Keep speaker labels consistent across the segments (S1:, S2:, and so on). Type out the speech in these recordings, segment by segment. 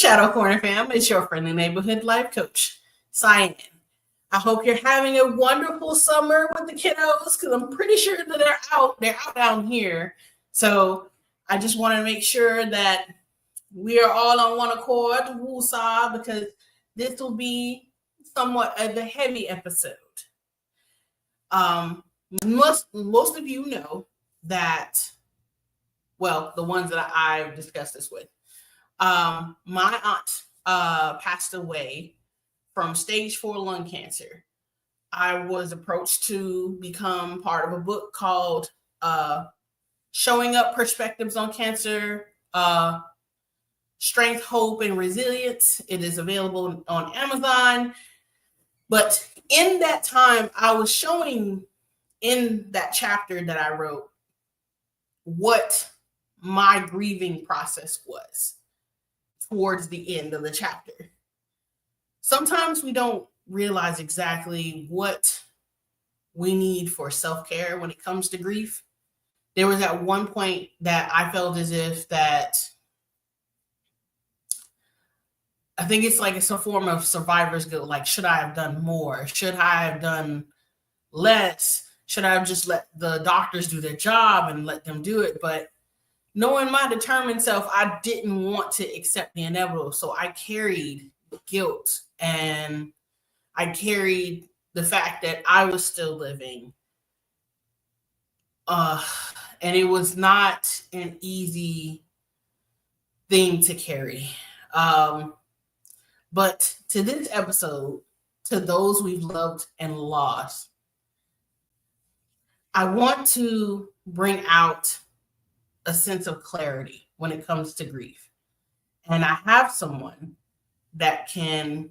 S1: Shadow Corner fam. It's your friendly neighborhood life coach, Cyan. I hope you're having a wonderful summer with the kiddos because I'm pretty sure that they're out down here. So I just want to make sure that we are all on one accord, woosah, because this will be somewhat of a heavy episode. Most of you know that, well, the ones that I've discussed this with. My aunt passed away from stage 4 lung cancer. I was approached to become part of a book called Showing Up Perspectives on Cancer, Strength, Hope, and Resilience. It is available on Amazon. But in that time, I was showing in that chapter that I wrote what my grieving process was towards the end of the chapter. Sometimes we don't realize exactly what we need for self-care when it comes to grief. There was at one point that I felt as if that I think it's like it's a form of survivor's guilt. Like, should I have done more? Should I have done less? Should I have just let the doctors do their job and let them do it? But knowing my determined self, I didn't want to accept the inevitable. So I carried guilt and I carried the fact that I was still living. And it was not an easy thing to carry. But to this episode, to those we've loved and lost, I want to bring out a sense of clarity when it comes to grief. And I have someone that can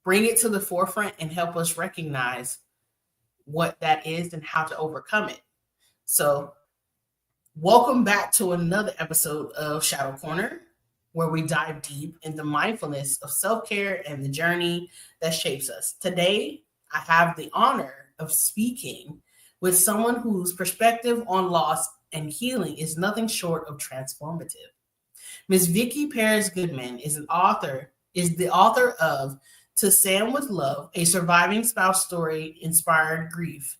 S1: bring it to the forefront and help us recognize what that is and how to overcome it. So welcome back to another episode of Shadow Corner, where we dive deep into mindfulness of self-care and the journey that shapes us. Today, I have the honor of speaking with someone whose perspective on loss and healing is nothing short of transformative. Ms. Vicki Paris Goodman is the author of To Sam with Love, a surviving spouse story inspired grief,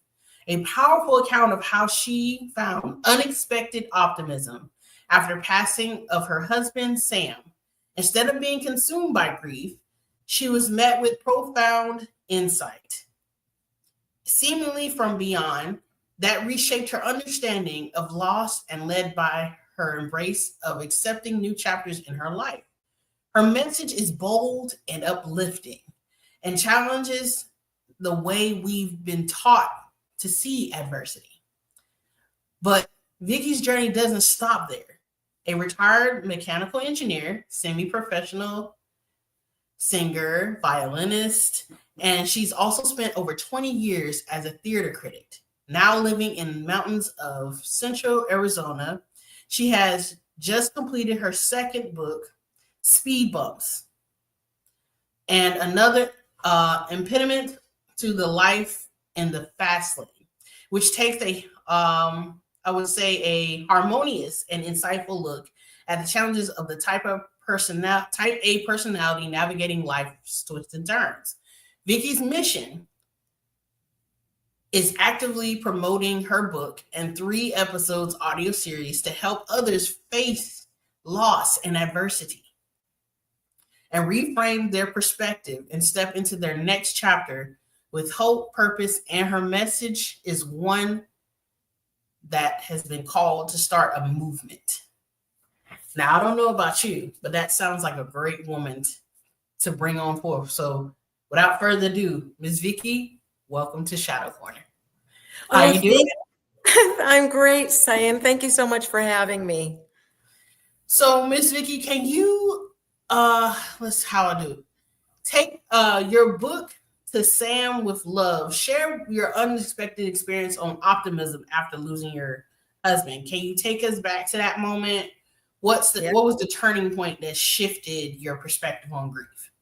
S1: a powerful account of how she found unexpected optimism after passing of her husband, Sam. Instead of being consumed by grief, she was met with profound insight, seemingly from beyond, that reshaped her understanding of loss and led by her embrace of accepting new chapters in her life. Her message is bold and uplifting and challenges the way we've been taught to see adversity. But Vicki's journey doesn't stop there. A retired mechanical engineer, semi-professional singer, violinist, and she's also spent over 20 years as a theater critic. Now living in the mountains of central Arizona, she has just completed her second book, Speed Bumps, and another impediment to the life in the fast lane, which takes a harmonious and insightful look at the challenges of the type A personality navigating life's twists and turns. Vicki's mission is actively promoting her book and 3 episodes audio series to help others face loss and adversity and reframe their perspective and step into their next chapter with hope, purpose, and her message is one that has been called to start a movement. Now, I don't know about you, but that sounds like a great woman to bring on forth. So without further ado, Ms. Vicki, welcome to Shadow Corner. How are you doing?
S2: I'm great, Cyan. Thank you so much for having me.
S1: So, Ms. Vicki, can you, take your book, To Sam with Love, share your unexpected experience on optimism after losing your husband. Can you take us back to that moment? What was the turning point that shifted your perspective on grief?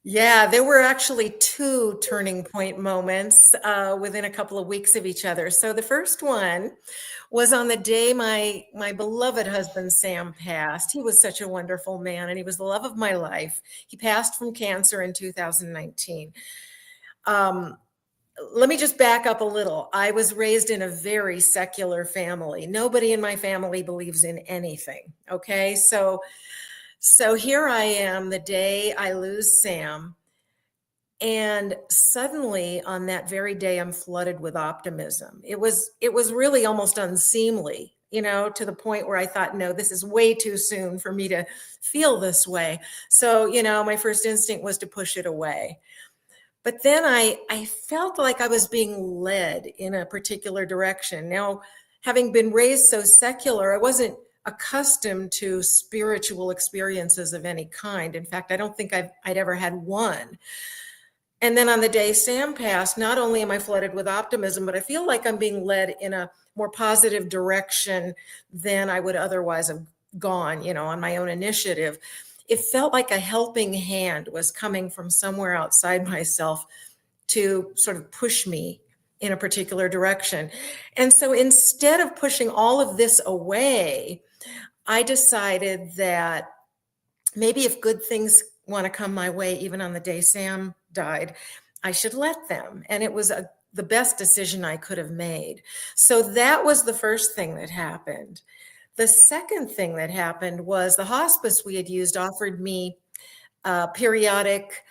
S2: Yeah, there were actually two turning point moments within a couple of weeks of each other. So the first one was on the day my beloved husband Sam passed. He was such a wonderful man, and he was the love of my life. He passed from cancer in 2019. Um, Let me just back up a little. I was raised in a very secular family. Nobody in my family believes in anything. Okay, so here I am the day I lose Sam. And suddenly on that very day, I'm flooded with optimism. It was really almost unseemly, to the point where I thought, no, this is way too soon for me to feel this way. So, my first instinct was to push it away. But then I felt like I was being led in a particular direction. Now, having been raised so secular, I wasn't accustomed to spiritual experiences of any kind. In fact, I don't think I'd ever had one. And then on the day Sam passed, not only am I flooded with optimism, but I feel like I'm being led in a more positive direction than I would otherwise have gone, on my own initiative. It felt like a helping hand was coming from somewhere outside myself to sort of push me in a particular direction. And so instead of pushing all of this away, I decided that maybe if good things want to come my way, even on the day Sam died, I should let them. And it was the best decision I could have made. So that was the first thing that happened. The second thing that happened was the hospice we had used offered me periodic,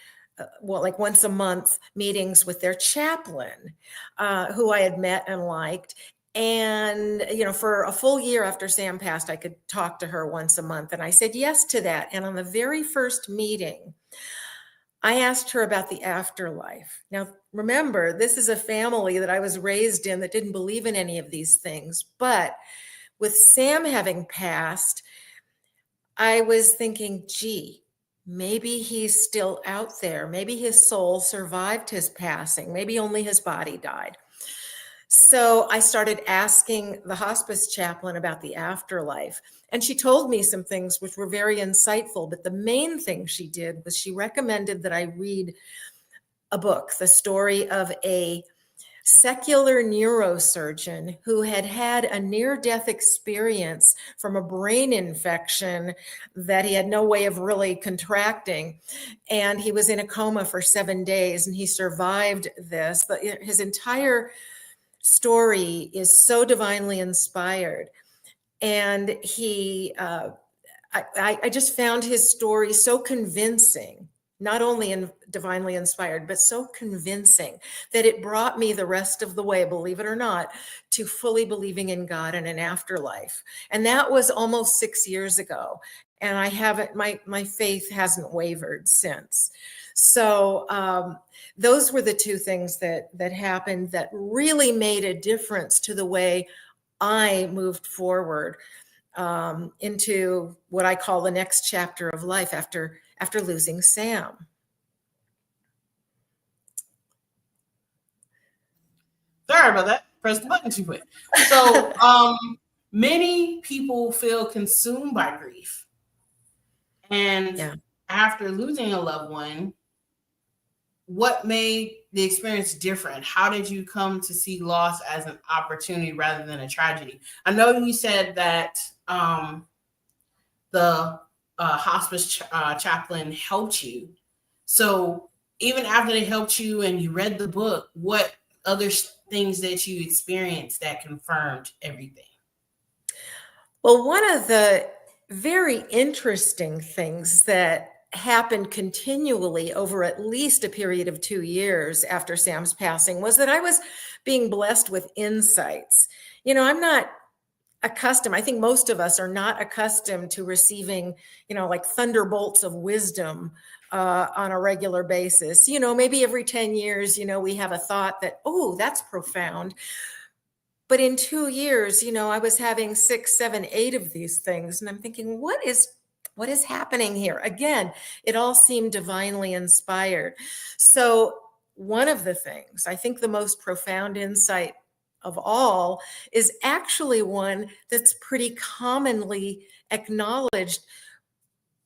S2: like once a month meetings with their chaplain, who I had met and liked. And, for a full year after Sam passed, I could talk to her once a month. And I said yes to that. And on the very first meeting, I asked her about the afterlife. Now, remember, this is a family that I was raised in that didn't believe in any of these things. But with Sam having passed, I was thinking, gee, maybe he's still out there. Maybe his soul survived his passing. Maybe only his body died. So I started asking the hospice chaplain about the afterlife. And she told me some things which were very insightful. But the main thing she did was she recommended that I read a book, the story of a secular neurosurgeon who had had a near-death experience from a brain infection that he had no way of really contracting. And he was in a coma for 7 days, and he survived this. His entire story is so divinely inspired. And I just found his story so convincing, not only divinely inspired, but so convincing that it brought me the rest of the way, believe it or not, to fully believing in God and an afterlife. And that was almost 6 years ago. And I haven't, my faith hasn't wavered since. So those were the two things that happened that really made a difference to the way I moved forward into what I call the next chapter of life after losing Sam.
S1: Sorry about that. Press the button too quick. So many people feel consumed by grief. And after losing a loved one, what made the experience different? How did you come to see loss as an opportunity rather than a tragedy? I know you said that the hospice chaplain helped you. So even after they helped you and you read the book, what other things that you experienced that confirmed everything?
S2: Well, one of the very interesting things that happened continually over at least a period of 2 years after Sam's passing was that I was being blessed with insights. I'm not accustomed. I think most of us are not accustomed to receiving, like thunderbolts of wisdom on a regular basis. Maybe every 10 years, we have a thought that, oh, that's profound. But in 2 years, I was having 6, 7, 8 of these things. And I'm thinking, what is happening here? Again, it all seemed divinely inspired. So one of the things, I think the most profound insight of all is actually one that's pretty commonly acknowledged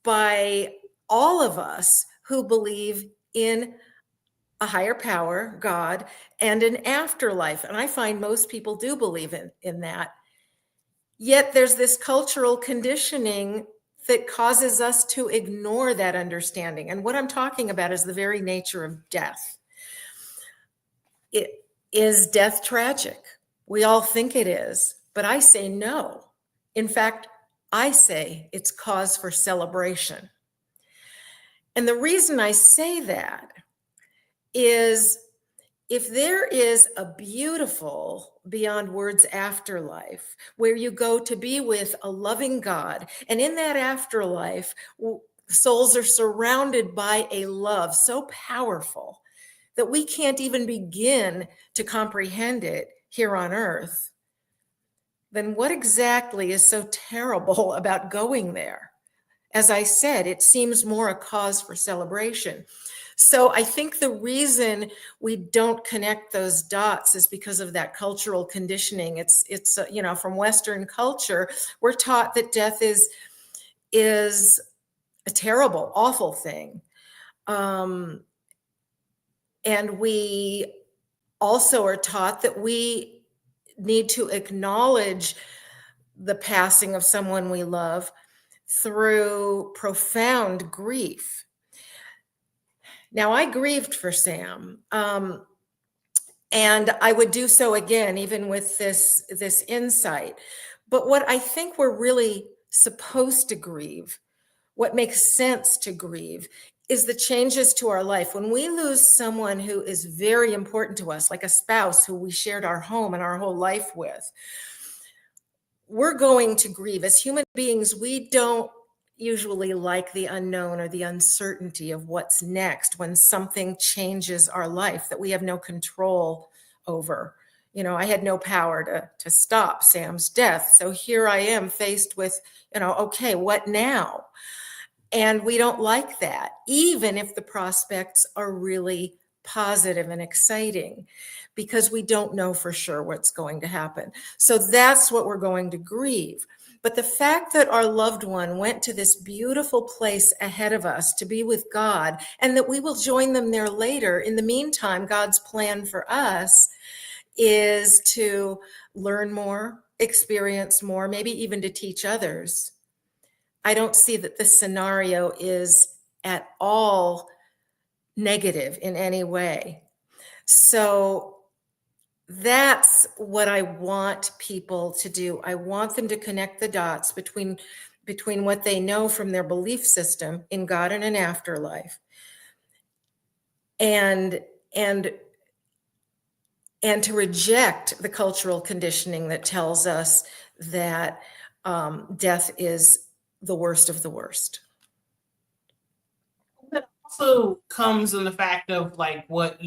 S2: by all of us who believe in a higher power, God, and an afterlife. And I find most people do believe in that. Yet there's this cultural conditioning that causes us to ignore that understanding. And what I'm talking about is the very nature of death. Is death tragic? We all think it is, but I say no. In fact, I say it's cause for celebration. And the reason I say that is if there is a beautiful beyond words afterlife where you go to be with a loving God, and in that afterlife, souls are surrounded by a love so powerful that we can't even begin to comprehend it here on earth, then what exactly is so terrible about going there? As I said, it seems more a cause for celebration. So I think the reason we don't connect those dots is because of that cultural conditioning. It's from Western culture, we're taught that death is a terrible, awful thing. And we also are taught that we need to acknowledge the passing of someone we love through profound grief. Now, I grieved for Sam, and I would do so again, even with this insight. But what I think we're really supposed to grieve, what makes sense to grieve, is the changes to our life. When we lose someone who is very important to us, like a spouse who we shared our home and our whole life with, we're going to grieve. As human beings, we don't usually like the unknown or the uncertainty of what's next when something changes our life that we have no control over. I had no power to stop Sam's death. So here I am faced with, okay, what now? And we don't like that, even if the prospects are really positive and exciting, because we don't know for sure what's going to happen. So that's what we're going to grieve. But the fact that our loved one went to this beautiful place ahead of us to be with God, and that we will join them there later. In the meantime, God's plan for us is to learn more, experience more, maybe even to teach others. I don't see that this scenario is at all negative in any way. So that's what I want people to do. I want them to connect the dots between what they know from their belief system in God and an afterlife, and to reject the cultural conditioning that tells us that death is the worst of the worst.
S1: That also comes in the fact of like whatever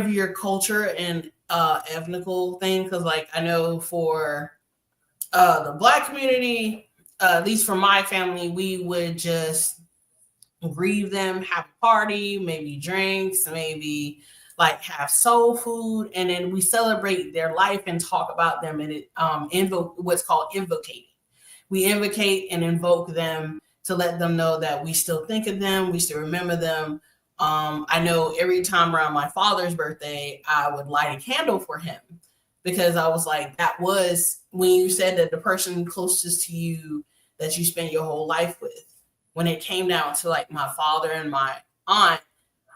S1: your culture and ethnical thing, because like I know for the Black community, at least for my family, we would just grieve them, have a party, maybe drinks, maybe like have soul food, and then we celebrate their life and talk about them, and it invoke what's called invocating. We invocate and invoke them to let them know that we still think of them, we still remember them. I know every time around my father's birthday, I would light a candle for him, because I was like, that was when you said that the person closest to you that you spent your whole life with. When it came down to like my father and my aunt,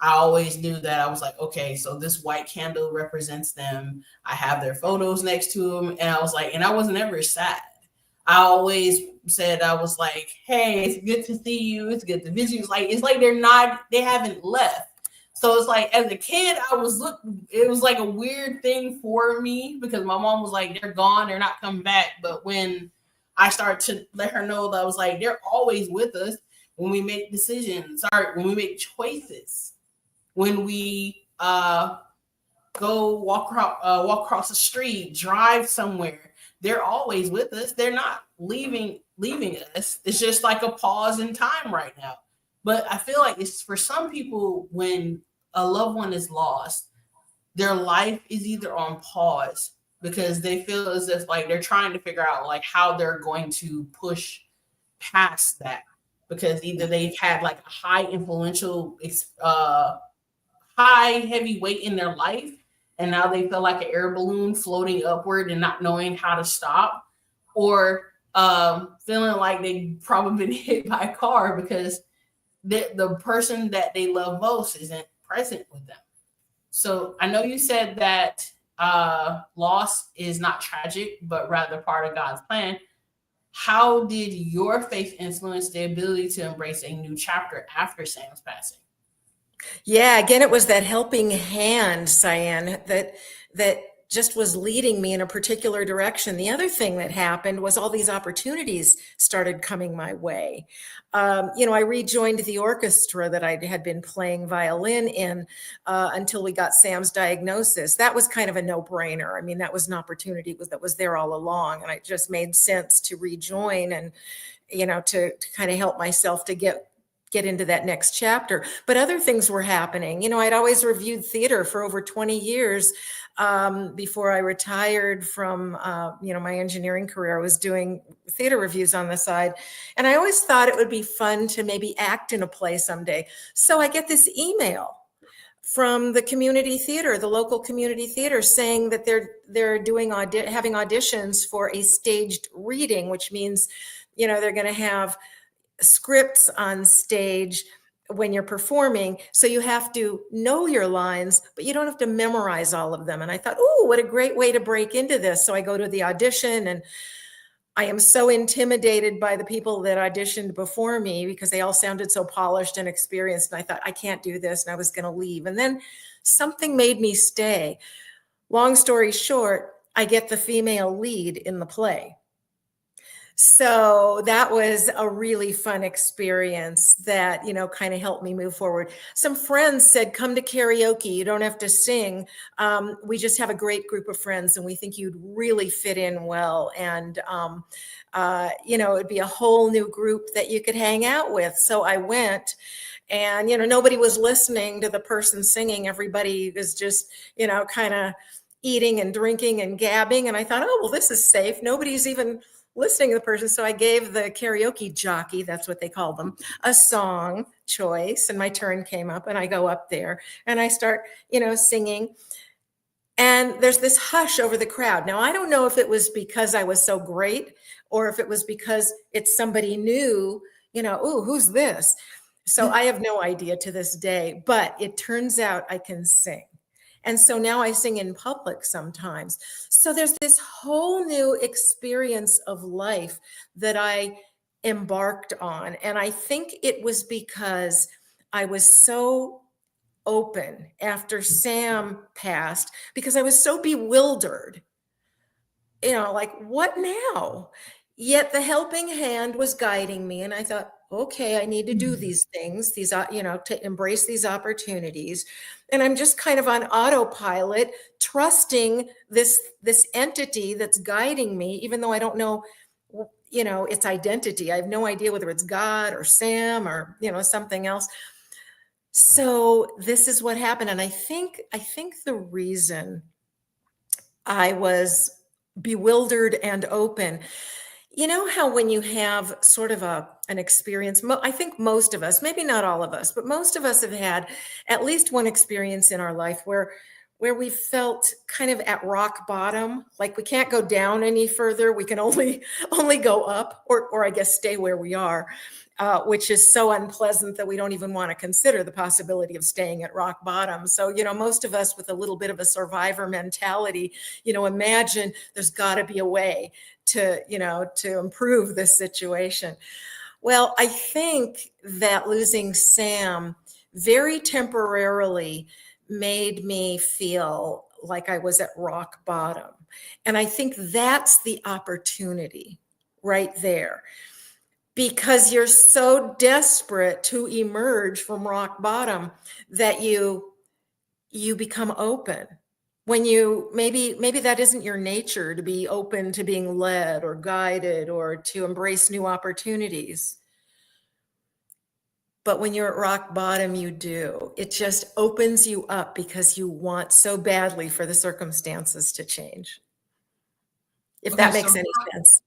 S1: I always knew that I was like, okay, so this white candle represents them. I have their photos next to them. And I was like, and I wasn't ever sad. I always said, I was like, hey, it's good to see you. It's good to visit you. It's like they haven't left. So it's like, as a kid, it was like a weird thing for me, because my mom was like, they're gone, they're not coming back. But when I started to let her know that I was like, they're always with us when we make decisions, or when we make choices, when we go walk across the street, drive somewhere, they're always with us. They're not leaving us. It's just like a pause in time right now. But I feel like it's for some people, when a loved one is lost, their life is either on pause because they feel as if like they're trying to figure out like how they're going to push past that. because either they had like a high influential, high heavy weight in their life, and now they feel like an air balloon floating upward and not knowing how to stop, or feeling like they probably been hit by a car because the person that they love most isn't present with them. So I know you said that loss is not tragic, but rather part of God's plan. How did your faith influence the ability to embrace a new chapter after Sam's passing?
S2: Yeah, again, it was that helping hand, Cyan, that just was leading me in a particular direction. The other thing that happened was all these opportunities started coming my way. I rejoined the orchestra that I had been playing violin in until we got Sam's diagnosis. That was kind of a no-brainer. I mean, that was an opportunity that was there all along, and it just made sense to rejoin and, to kind of help myself to get into that next chapter. But other things were happening. I'd always reviewed theater for over 20 years before I retired from, my engineering career. I was doing theater reviews on the side. And I always thought it would be fun to maybe act in a play someday. So I get this email from the community theater, the local community theater, saying that they're doing having auditions for a staged reading, which means, they're going to have scripts on stage when you're performing. So you have to know your lines, but you don't have to memorize all of them. And I thought, oh, what a great way to break into this. So I go to the audition, and I am so intimidated by the people that auditioned before me because they all sounded so polished and experienced. And I thought, I can't do this. And I was going to leave. And then something made me stay. Long story short, I get the female lead in the play. So that was a really fun experience that, kind of helped me move forward. Some friends said, come to karaoke. You don't have to sing. We just have a great group of friends, and we think you'd really fit in well. And, it'd be a whole new group that you could hang out with. So I went, and, nobody was listening to the person singing. Everybody was just, kind of eating and drinking and gabbing. And I thought, oh, well, this is safe. Nobody's even listening to the person. So I gave the karaoke jockey, that's what they call them, a song choice. And my turn came up, and I go up there and I start, singing. And there's this hush over the crowd. Now, I don't know if it was because I was so great or if it was because it's somebody new, ooh, who's this? So I have no idea to this day, but it turns out I can sing. And so now I sing in public sometimes. So there's this whole new experience of life that I embarked on. And I think it was because I was so open after Sam passed, because I was so bewildered, like, what now? Yet the helping hand was guiding me. And I thought, okay, I need to do these things, to embrace these opportunities. And I'm just kind of on autopilot, trusting this entity that's guiding me, even though I don't know, its identity. I have no idea whether it's God or Sam or, something else. So this is what happened. And I think the reason I was bewildered and open, how when you have sort of an experience, I think most of us, maybe not all of us, but most of us have had at least one experience in our life where we felt kind of at rock bottom, like we can't go down any further. We can only go up, or I guess stay where we are, which is so unpleasant that we don't even want to consider the possibility of staying at rock bottom. So, most of us with a little bit of a survivor mentality, imagine there's got to be a way to improve this situation. Well, I think that losing Sam very temporarily made me feel like I was at rock bottom. And I think that's the opportunity right there, because you're so desperate to emerge from rock bottom that you become open. When you maybe that isn't your nature, to be open to being led or guided or to embrace new opportunities. But when you're at rock bottom, you do. It just opens you up because you want so badly for the circumstances to change. If that makes any sense.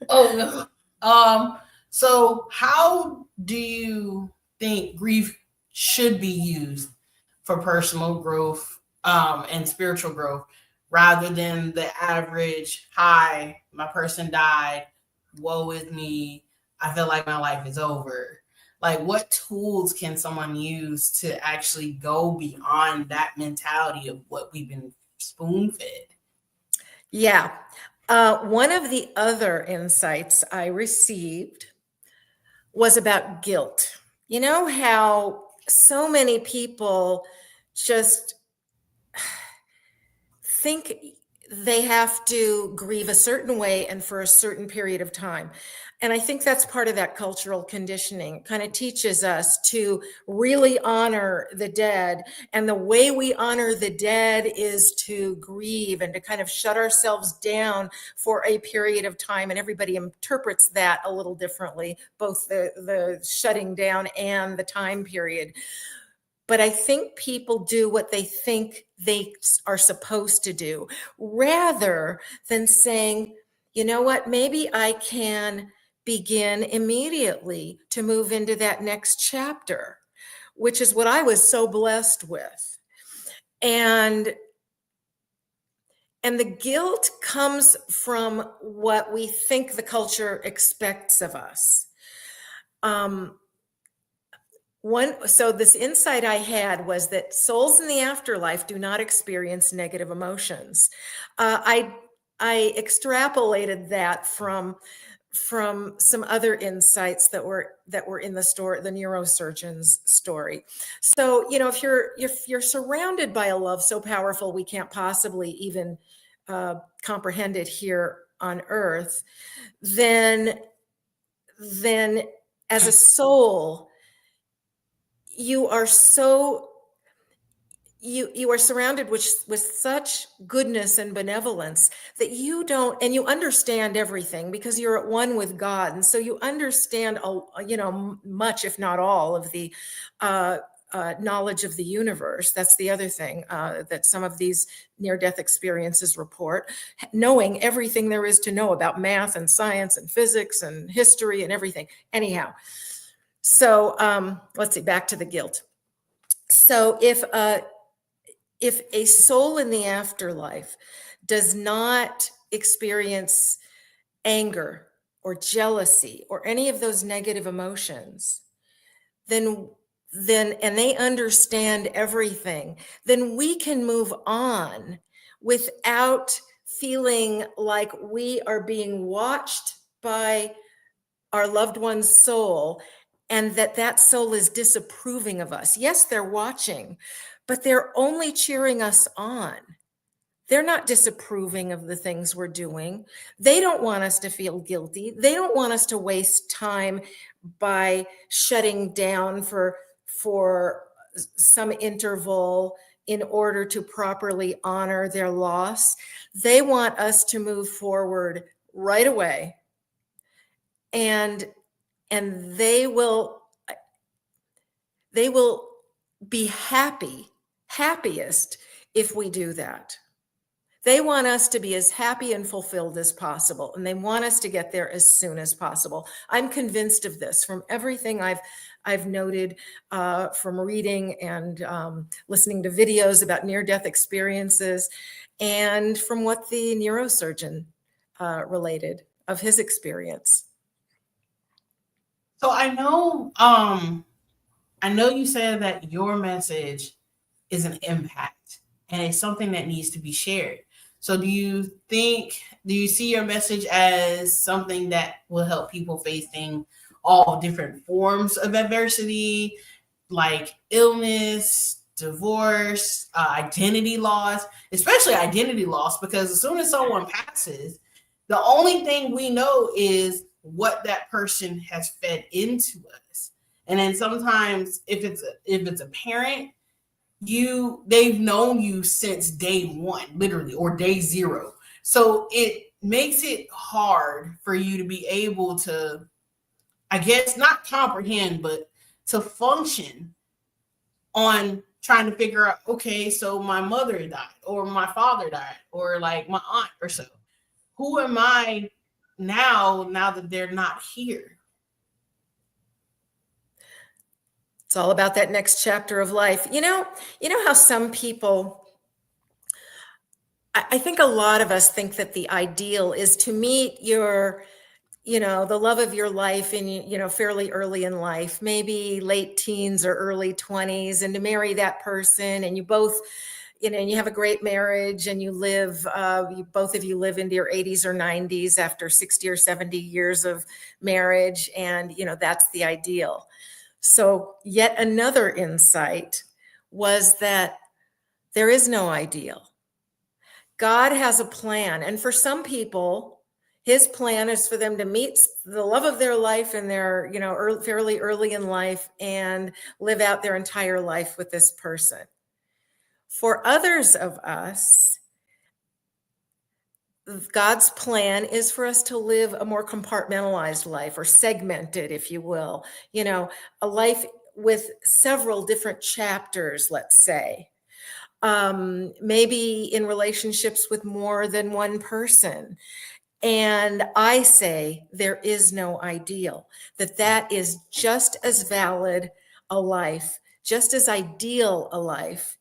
S1: Oh no. So, how do you think grief should be used for personal growth and spiritual growth rather than the average, hi, my person died, woe is me, I feel like my life is over? Like, what tools can someone use to actually go beyond that mentality of what we've been spoon fed?
S2: Yeah. One of the other insights I received was about guilt. You know how so many people just think they have to grieve a certain way and for a certain period of time. And I think that's part of that cultural conditioning. It kind of teaches us to really honor the dead. And the way we honor the dead is to grieve and to kind of shut ourselves down for a period of time. And everybody interprets that a little differently, both the shutting down and the time period. But I think people do what they think they are supposed to do rather than saying, you know what, maybe I can begin immediately to move into that next chapter, which is what I was so blessed with. And the guilt comes from what we think the culture expects of us. So this insight I had was that souls in the afterlife do not experience negative emotions. I extrapolated that from some other insights that were in the story, the neurosurgeon's story. So, you know, if you're surrounded by a love so powerful we can't possibly even comprehend it here on Earth, then as a soul, you are so you are surrounded with such goodness and benevolence that you don't, and you understand everything because you're at one with God, and so you understand much, if not all, of the knowledge of the universe. That's the other thing that some of these near-death experiences report, knowing everything there is to know about math and science and physics and history and everything. Anyhow, so let's see, back to the guilt. So if a soul in the afterlife does not experience anger or jealousy or any of those negative emotions, then and they understand everything, then we can move on without feeling like we are being watched by our loved one's soul and that soul is disapproving of us. Yes, they're watching, but they're only cheering us on. They're not disapproving of the things we're doing. They don't want us to feel guilty. They don't want us to waste time by shutting down for some interval in order to properly honor their loss. They want us to move forward right away. And they will be happiest if we do that. They want us to be as happy and fulfilled as possible, and they want us to get there as soon as possible. I'm convinced of this from everything I've noted, from reading and listening to videos about near-death experiences, and from what the neurosurgeon related of his experience.
S1: So I know you said that your message is an impact and it's something that needs to be shared. So do you see your message as something that will help people facing all different forms of adversity, like illness, divorce, identity loss, especially identity loss, because as soon as someone passes, the only thing we know is what that person has fed into us. And then sometimes if it's a parent, they've known you since day one, literally, or day zero. So it makes it hard for you to be able to, I guess, not comprehend, but to function on trying to figure out, okay, so my mother died, or my father died, or like my aunt or so. Who am I now that they're not here?
S2: It's all about that next chapter of life. You know how some people, I think a lot of us think that the ideal is to meet the love of your life in, fairly early in life, maybe late teens or early 20s, and to marry that person, and you both, and you have a great marriage, and both of you live into your 80s or 90s after 60 or 70 years of marriage, and, that's the ideal. So yet another insight was that there is no ideal. God has a plan. And for some people, his plan is for them to meet the love of their life in their, fairly early in life and live out their entire life with this person. For others of us, God's plan is for us to live a more compartmentalized life, or segmented, if you will, a life with several different chapters, let's say. Maybe in relationships with more than one person. And I say there is no ideal, that is just as valid a life, just as ideal a life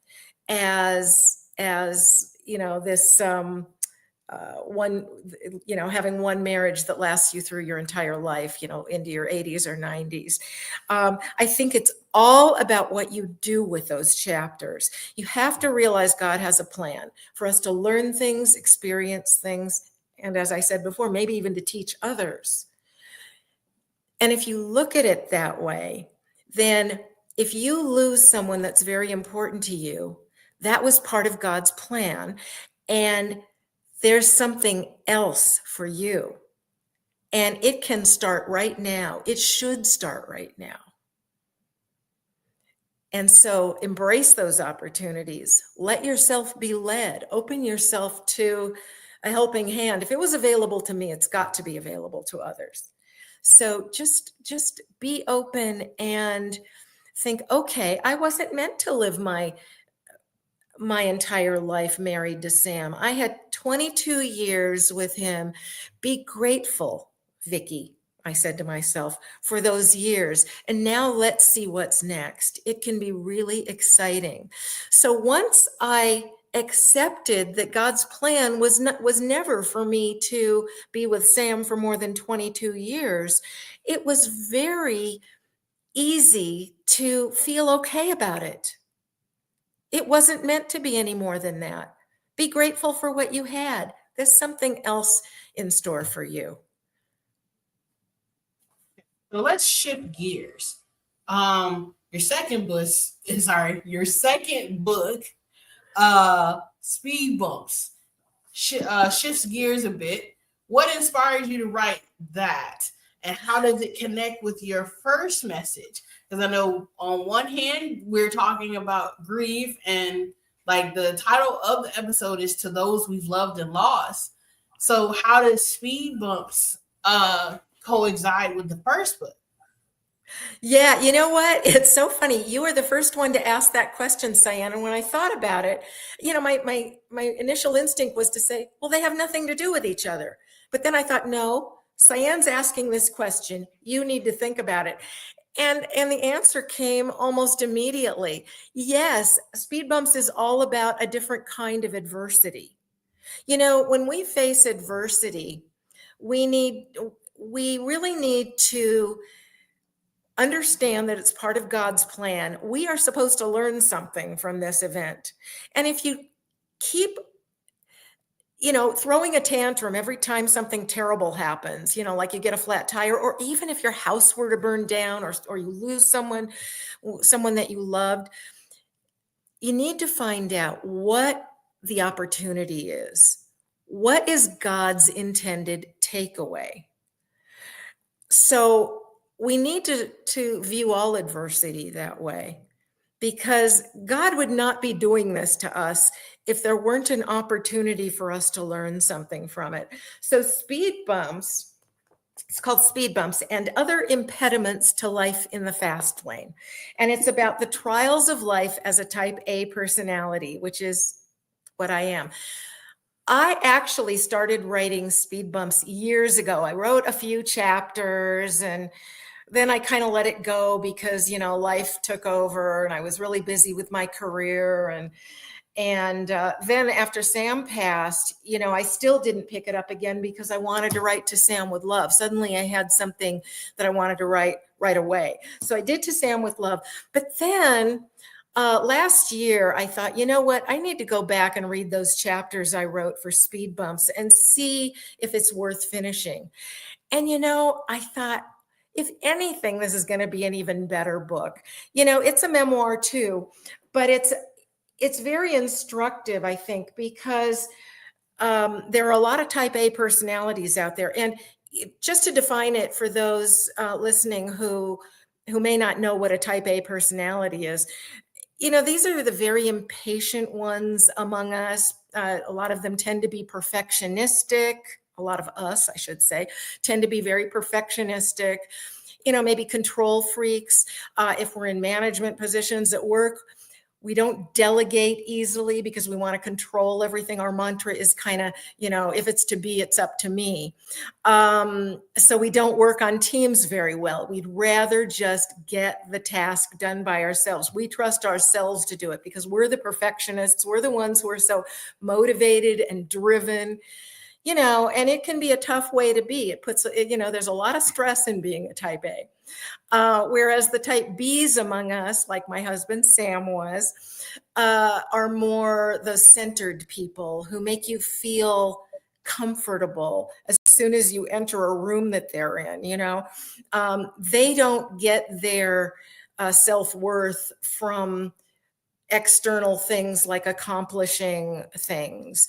S2: as this one, having one marriage that lasts you through your entire life, into your 80s or 90s. I think it's all about what you do with those chapters. You have to realize God has a plan for us to learn things, experience things, and as I said before, maybe even to teach others. And if you look at it that way, then if you lose someone that's very important to you, that was part of God's plan. And there's something else for you. And it can start right now. It should start right now. And so embrace those opportunities. Let yourself be led. Open yourself to a helping hand. If it was available to me, it's got to be available to others. So just be open and think, okay, I wasn't meant to live my entire life married to Sam. I had 22 years with him. Be grateful, Vicki, I said to myself, for those years. And now let's see what's next. It can be really exciting. So once I accepted that God's plan was never for me to be with Sam for more than 22 years, it was very easy to feel okay about it. It wasn't meant to be any more than that. Be grateful for what you had. There's something else in store for you.
S1: So let's shift gears. Your second book, Speed Bumps, shifts gears a bit. What inspires you to write that? And how does it connect with your first message? Because I know on one hand, we're talking about grief, and like the title of the episode is To Those We've Loved and Lost. So how does Speed Bumps coincide with the first book?
S2: Yeah, you know what? It's so funny. You were the first one to ask that question, Cyan. And when I thought about it, my initial instinct was to say, well, they have nothing to do with each other. But then I thought, no, Cyan's asking this question. You need to think about it. And the answer came almost immediately. Yes, Speed Bumps is all about a different kind of adversity. When we face adversity, we really need to understand that it's part of God's plan. We are supposed to learn something from this event. And if you keep throwing a tantrum every time something terrible happens, like you get a flat tire, or even if your house were to burn down, or you lose someone that you loved, you need to find out what the opportunity is. What is God's intended takeaway? So we need to view all adversity that way, because God would not be doing this to us if there weren't an opportunity for us to learn something from it. So Speed Bumps, it's called Speed Bumps and Other Impediments to Life in the Fast Lane. And it's about the trials of life as a type A personality, which is what I am. I actually started writing Speed Bumps years ago. I wrote a few chapters, and then I kind of let it go because, life took over and I was really busy with my career. And then after Sam passed, I still didn't pick it up again because I wanted to write To Sam with Love. Suddenly I had something that I wanted to write right away. So I did To Sam with Love. But then last year, I thought, you know what? I need to go back and read those chapters I wrote for Speed Bumps and see if it's worth finishing. And, I thought, if anything, this is going to be an even better book. It's a memoir too, but it's very instructive, I think, because there are a lot of type A personalities out there. And just to define it for those listening who may not know what a type A personality is, these are the very impatient ones among us. A lot of them tend to be perfectionistic. A lot of us, I should say, tend to be very perfectionistic, maybe control freaks. If we're in management positions at work, we don't delegate easily because we want to control everything. Our mantra is kind of, if it's to be, it's up to me. So we don't work on teams very well. We'd rather just get the task done by ourselves. We trust ourselves to do it because we're the perfectionists. We're the ones who are so motivated and driven, and it can be a tough way to be. It puts, there's a lot of stress in being a type A. Whereas the type Bs among us, like my husband Sam was, are more the centered people who make you feel comfortable as soon as you enter a room that they're in. They don't get their self-worth from external things like accomplishing things.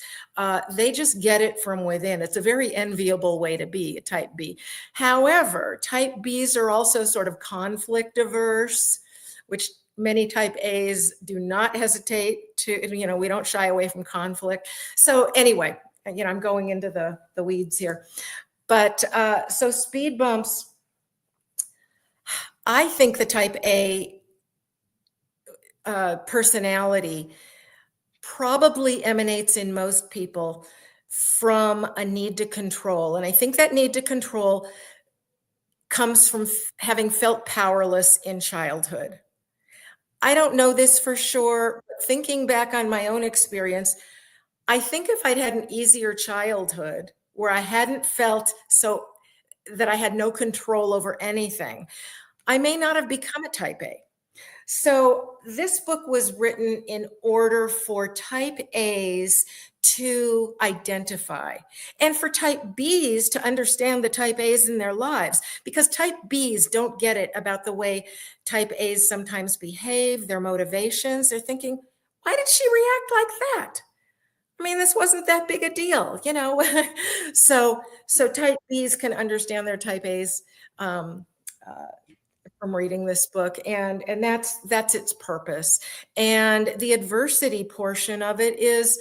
S2: They just get it from within. It's a very enviable way to be a type B. However, type Bs are also sort of conflict averse, which many type As do not hesitate to, we don't shy away from conflict. So anyway, I'm going into the weeds here. But so Speed Bumps, I think the type A personality probably emanates in most people from a need to control. And I think that need to control comes from having felt powerless in childhood. I don't know this for sure. But thinking back on my own experience, I think if I'd had an easier childhood where I hadn't felt so that I had no control over anything, I may not have become a type A. So this book was written in order for type A's to identify and for type B's to understand the type A's in their lives, because type B's don't get it about the way type A's sometimes behave, their motivations. They're thinking, why did she react like that? I mean, this wasn't that big a deal, so type B's can understand their type A's from reading this book, and that's its purpose. And the adversity portion of it is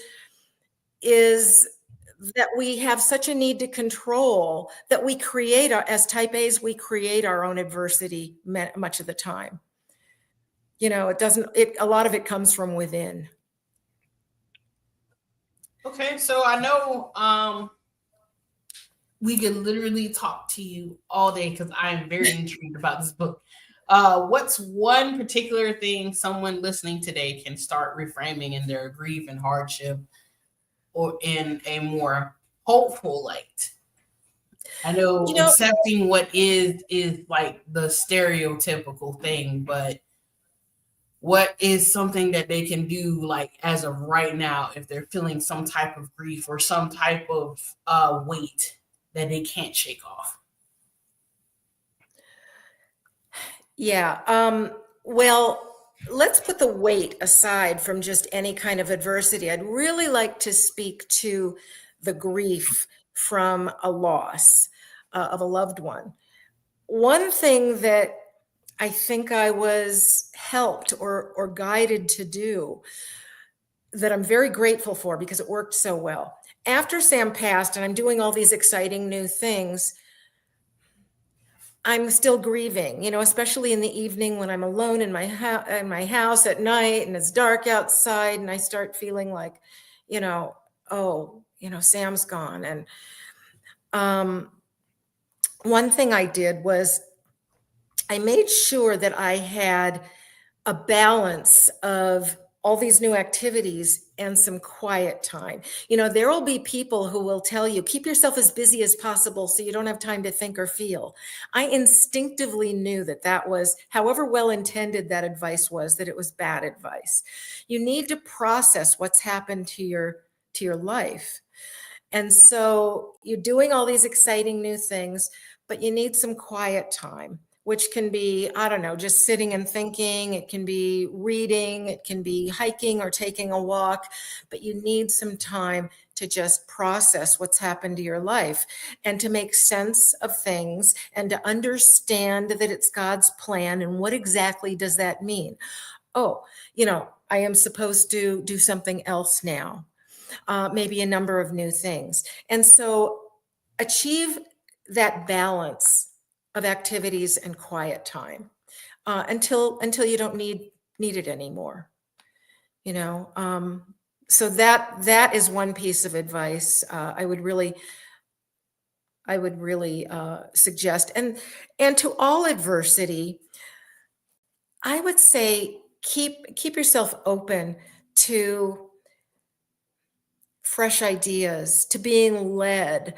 S2: that we have such a need to control that we create as type A's, we create our own adversity much of the time. A lot of it comes from within.
S1: Okay, so I know we could literally talk to you all day because I am very intrigued about this book. What's one particular thing someone listening today can start reframing in their grief and hardship, or in a more hopeful light? I know accepting what is like the stereotypical thing, but what is something that they can do, like as of right now, if they're feeling some type of grief or some type of weight that they can't shake off?
S2: Yeah. Well, let's put the weight aside from just any kind of adversity. I'd really like to speak to the grief from a loss of a loved one. One thing that I think I was helped or guided to do that I'm very grateful for because it worked so well. After Sam passed and I'm doing all these exciting new things, I'm still grieving, especially in the evening when I'm alone in my house at night and it's dark outside and I start feeling like, Sam's gone. And one thing I did was I made sure that I had a balance of all these new activities and some quiet time. You know, there will be people who will tell you, keep yourself as busy as possible so you don't have time to think or feel. I instinctively knew that that was, however well intended that advice was, that it was bad advice. You need to process what's happened to your life. And so you're doing all these exciting new things, but you need some quiet time, which can be, I don't know, just sitting and thinking. It can be reading, it can be hiking or taking a walk, but you need some time to just process what's happened to your life and to make sense of things and to understand that it's God's plan. And what exactly does that mean? Oh, I am supposed to do something else now, maybe a number of new things. And so achieve that balance of activities and quiet time until you don't need it anymore. So that is one piece of advice I would really suggest. And to all adversity, I would say keep yourself open to fresh ideas, to being led.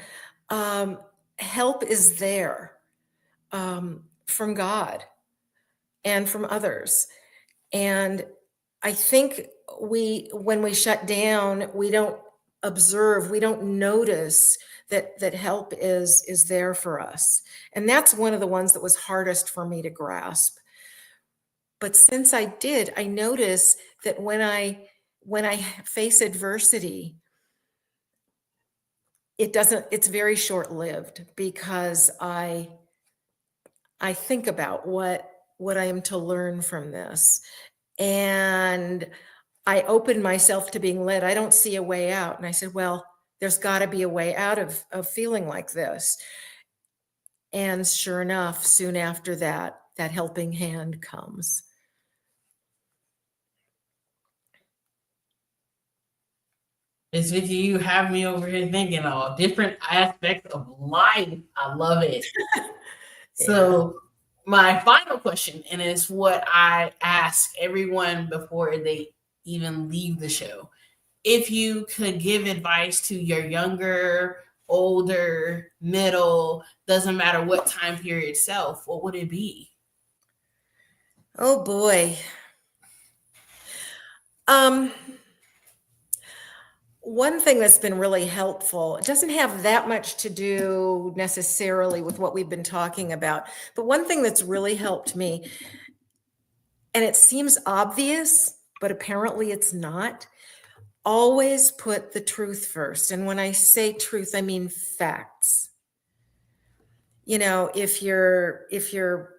S2: Help is there from God and from others. And I think when we shut down, we don't observe, we don't notice that help is there for us. And that's one of the ones that was hardest for me to grasp. But since I did, I notice that when I face adversity, it's very short-lived because I think about what I am to learn from this. And I open myself to being led. I don't see a way out. And I said, well, there's got to be a way out of feeling like this. And sure enough, soon after that helping hand comes.
S1: Miss Vicki, you have me over here thinking all different aspects of life. I love it. So my final question, and it's what I ask everyone before they even leave the show. If you could give advice to your younger, older, middle, doesn't matter what time period self, what would it be?
S2: Oh boy. One thing that's been really helpful, it doesn't have that much to do necessarily with what we've been talking about, but one thing that's really helped me, and it seems obvious, but apparently it's not, always put the truth first. And when I say truth, I mean facts. If you're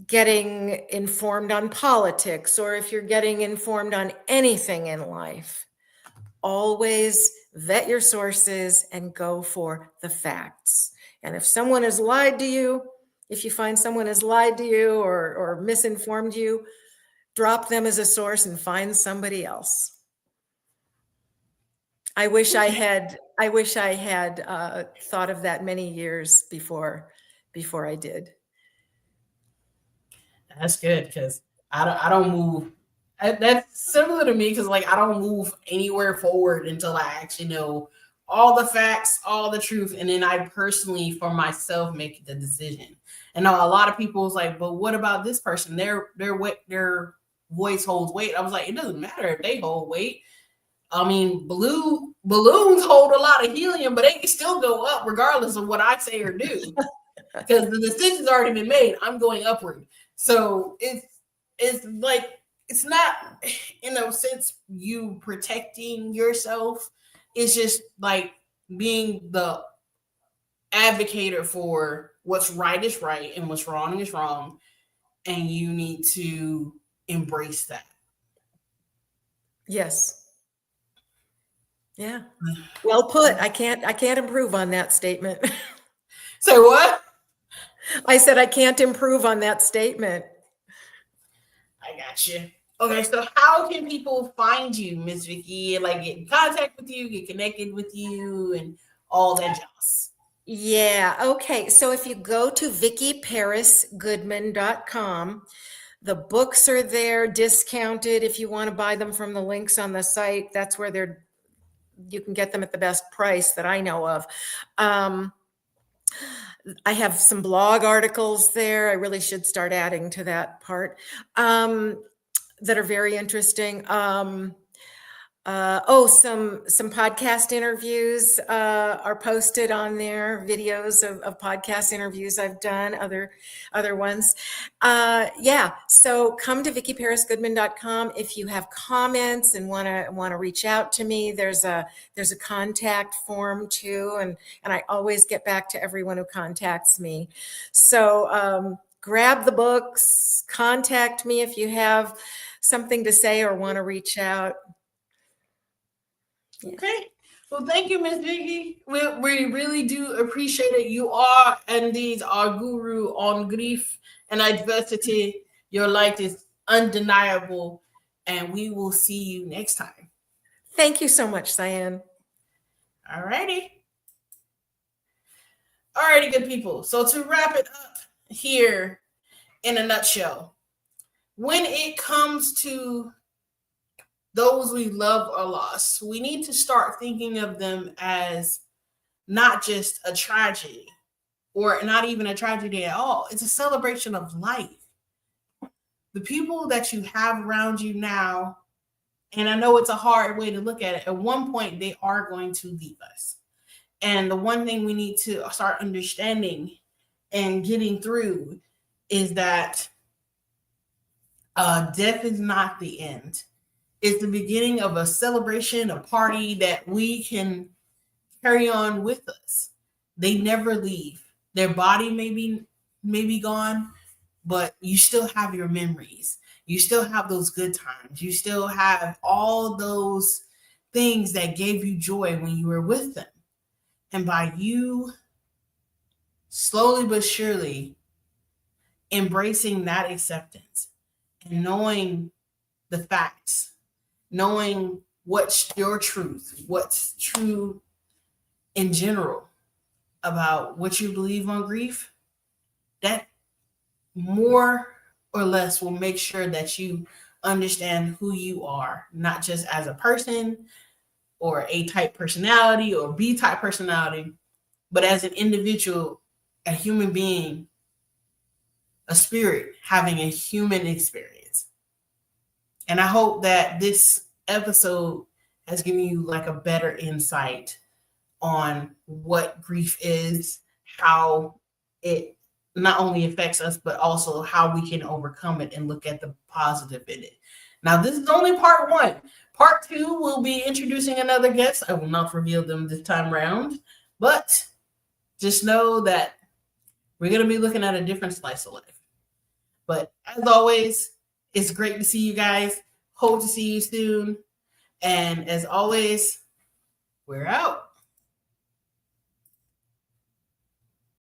S2: getting informed on politics, or if you're getting informed on anything in life, always vet your sources and go for the facts. And if someone has lied to you, if you find someone has lied to you or misinformed you, drop them as a source and find somebody else. I wish I had thought of that many years before I did.
S1: That's good because I don't move. That's similar to me because like I don't move anywhere forward until I actually know all the facts, all the truth, and then I personally for myself make the decision. And now a lot of people is like, but what about this person? Their voice holds weight. I was like, it doesn't matter if they hold weight. I mean, balloons hold a lot of helium, but they can still go up regardless of what I say or do because the decision's already been made. I'm going upward. So it's like it's not in a sense you protecting yourself. It's just like being the advocator for what's right is right and what's wrong is wrong, and you need to embrace that.
S2: Yes. Yeah. Well put. I can't improve on that statement.
S1: Say what?
S2: I said I can't improve on that statement.
S1: I got you. Okay, so how can people find you, Miss Vicki? Like get in contact with you, get connected with you, and all that jazz.
S2: Yeah. Okay. So if you go to VickiParisGoodman.com, the books are there discounted. If you want to buy them from the links on the site, that's where you can get them at the best price that I know of. I have some blog articles there. I really should start adding to that part, that are very interesting. Some podcast interviews are posted on there. Videos of podcast interviews I've done, other ones. Yeah, so come to VickiParisGoodman.com if you have comments and want to reach out to me. There's a contact form too, and I always get back to everyone who contacts me. So grab the books, contact me if you have something to say or want to reach out.
S1: Okay. Well, thank you, Miss Vicki. We really do appreciate it. You are indeed our guru on grief and adversity. Your light is undeniable, and we will see you next time.
S2: Thank you so much, Cyan.
S1: All righty. All righty, good people. So to wrap it up here in a nutshell, when it comes to those we love or lost, we need to start thinking of them as not just a tragedy or not even a tragedy at all. It's a celebration of life. The people that you have around you now, and I know it's a hard way to look at it, at one point they are going to leave us. And the one thing we need to start understanding and getting through is that death is not the end. It's the beginning of a celebration, a party that we can carry on with us. They never leave. Their body may be gone, but you still have your memories. You still have those good times. You still have all those things that gave you joy when you were with them. And by you slowly but surely embracing that acceptance and knowing the facts, knowing what's your truth, what's true in general about what you believe on grief, that more or less will make sure that you understand who you are, not just as a person or A-type personality or B-type personality, but as an individual, a human being, a spirit having a human experience. And I hope that this episode has given you like a better insight on what grief is, how it not only affects us, but also how we can overcome it and look at the positive in it. Now, this is only part one. Part two, we'll be introducing another guest. I will not reveal them this time around, but just know that we're going to be looking at a different slice of life. But as always, it's great to see you guys. Hope to see you soon. And as always, we're out.